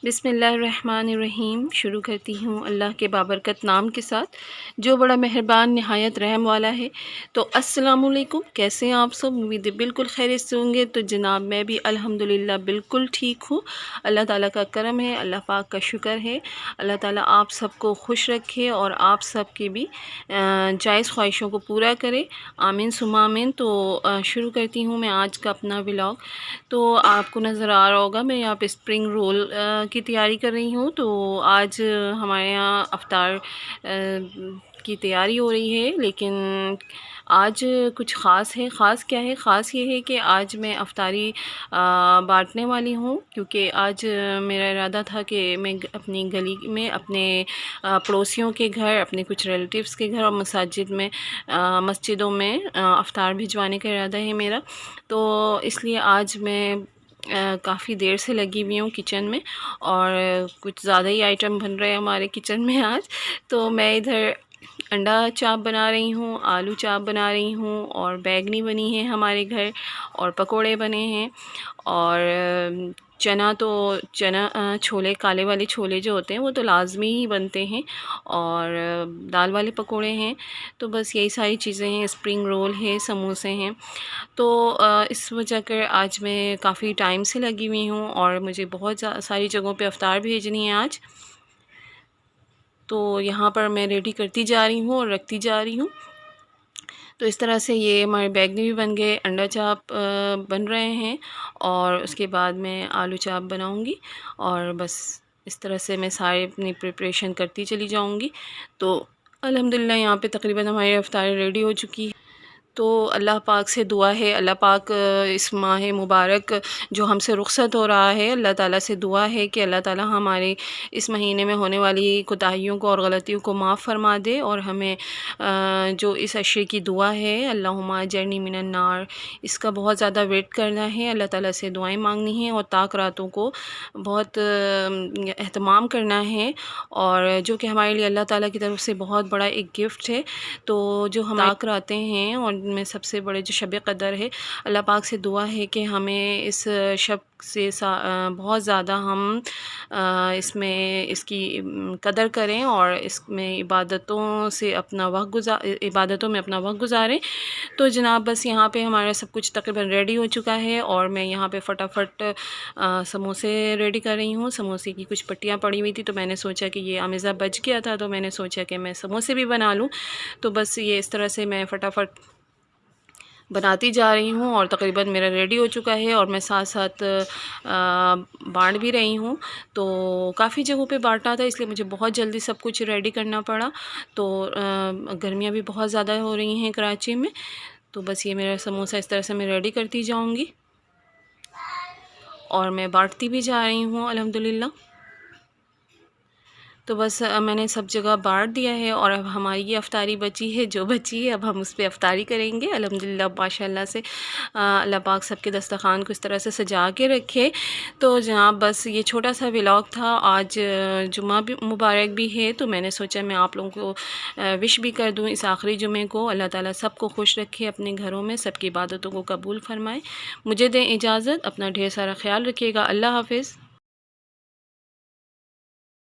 بسم اللہ الرحمن الرحیم۔ شروع کرتی ہوں اللہ کے بابرکت نام کے ساتھ جو بڑا مہربان نہایت رحم والا ہے۔ تو السلام علیکم، کیسے ہیں آپ سب؟ امید ہے بالکل خیریت سے ہوں گے۔ تو جناب میں بھی الحمدللہ بالکل ٹھیک ہوں۔ اللہ تعالیٰ کا کرم ہے، اللہ پاک کا شکر ہے۔ اللہ تعالیٰ آپ سب کو خوش رکھے اور آپ سب کی بھی جائز خواہشوں کو پورا کرے، آمین ثم آمین۔ تو شروع کرتی ہوں میں آج کا اپنا ولاگ۔ تو آپ کو نظر آ رہا ہوگا میں یہاں پہ اسپرنگ رول کی تیاری کر رہی ہوں۔ تو آج ہمارے یہاں افطار کی تیاری ہو رہی ہے، لیکن آج کچھ خاص ہے۔ خاص کیا ہے؟ خاص یہ ہے کہ آج میں افطاری بانٹنے والی ہوں، کیونکہ آج میرا ارادہ تھا کہ میں اپنی گلی میں اپنے پڑوسیوں کے گھر، اپنے کچھ ریلیٹیوز کے گھر اور مسجدوں میں افطار بھجوانے کا ارادہ ہے میرا۔ تو اس لیے آج میں کافی دیر سے لگی ہوئی ہوں کچن میں، اور کچھ زیادہ ہی آئٹم بن رہے ہیں ہمارے کچن میں آج۔ تو میں ادھر انڈا چاپ بنا رہی ہوں، آلو چاپ بنا رہی ہوں، اور بیگنی بنی ہے ہمارے گھر، اور پکوڑے بنے ہیں، اور چنا چھولے، کالے والے چھولے جو ہوتے ہیں وہ تو لازمی ہی بنتے ہیں، اور دال والے پکوڑے ہیں۔ تو بس یہی ساری چیزیں ہیں، اسپرنگ رول ہے، سموسے ہیں۔ تو اس وجہ کر آج میں کافی ٹائم سے لگی ہوئی ہوں، اور مجھے بہت ساری جگہوں پہ افطار بھیجنی ہے آج۔ تو یہاں پر میں ریڈی کرتی جا رہی ہوں اور رکھتی جا رہی ہوں۔ تو اس طرح سے یہ ہمارے بیگنی بھی بن گئے، انڈا چاپ بن رہے ہیں، اور اس کے بعد میں آلو چاپ بناؤں گی، اور بس اس طرح سے میں سارے اپنی پریپریشن کرتی چلی جاؤں گی۔ تو الحمدللہ یہاں پہ تقریباً ہماری افطار ریڈی ہو چکی ہے۔ تو اللہ پاک سے دعا ہے، اللہ پاک اس ماہ مبارک جو ہم سے رخصت ہو رہا ہے، اللہ تعالیٰ سے دعا ہے کہ اللہ تعالیٰ ہمارے اس مہینے میں ہونے والی کوتاہیوں کو اور غلطیوں کو معاف فرما دے، اور ہمیں جو اس عشرے کی دعا ہے اللہم اجرنی من النار، اس کا بہت زیادہ ویٹ کرنا ہے، اللہ تعالیٰ سے دعائیں مانگنی ہیں، اور طاق راتوں کو بہت اہتمام کرنا ہے، اور جو کہ ہمارے لیے اللہ تعالیٰ کی طرف سے بہت بڑا ایک گفٹ ہے۔ تو جو ہم طاق راتیں ہیں، اور ان میں سب سے بڑے جو شب قدر ہے، اللہ پاک سے دعا ہے کہ ہمیں اس شب سے بہت زیادہ ہم اس کی قدر کریں، اور اس میں عبادتوں میں اپنا وقت گزاریں۔ تو جناب بس یہاں پہ ہمارا سب کچھ تقریباً ریڈی ہو چکا ہے، اور میں یہاں پہ فٹافٹ سموسے ریڈی کر رہی ہوں۔ سموسے کی کچھ پٹیاں پڑی ہوئی تھی، تو میں نے سوچا کہ یہ امیزہ بچ گیا تھا، تو میں نے سوچا کہ میں سموسے بھی بنا لوں۔ تو بس یہ اس طرح سے میں فٹافٹ بناتی جا رہی ہوں، اور تقریباً میرا ریڈی ہو چکا ہے، اور میں ساتھ ساتھ بانٹ بھی رہی ہوں۔ تو کافی جگہوں پہ بانٹنا تھا، اس لیے مجھے بہت جلدی سب کچھ ریڈی کرنا پڑا۔ تو گرمیاں بھی بہت زیادہ ہو رہی ہیں کراچی میں، تو بس یہ میرا سموسہ اس طرح سے میں ریڈی کرتی جاؤں گی، اور میں بانٹتی بھی جا رہی ہوں الحمدللہ۔ تو بس میں نے سب جگہ بانٹ دیا ہے، اور اب ہماری یہ افطاری بچی ہے، جو بچی ہے اب ہم اس پہ افطاری کریں گے الحمدللہ۔ ماشاءاللہ سے اللہ پاک سب کے دسترخوان کو اس طرح سے سجا کے رکھے۔ تو جناب بس یہ چھوٹا سا ولاگ تھا۔ آج جمعہ بھی مبارک بھی ہے، تو میں نے سوچا میں آپ لوگوں کو وش بھی کر دوں اس آخری جمعے کو۔ اللہ تعالیٰ سب کو خوش رکھے اپنے گھروں میں، سب کی عبادتوں کو قبول فرمائے۔ مجھے دیں اجازت، اپنا ڈھیر سارا خیال رکھیے گا۔ اللہ حافظ۔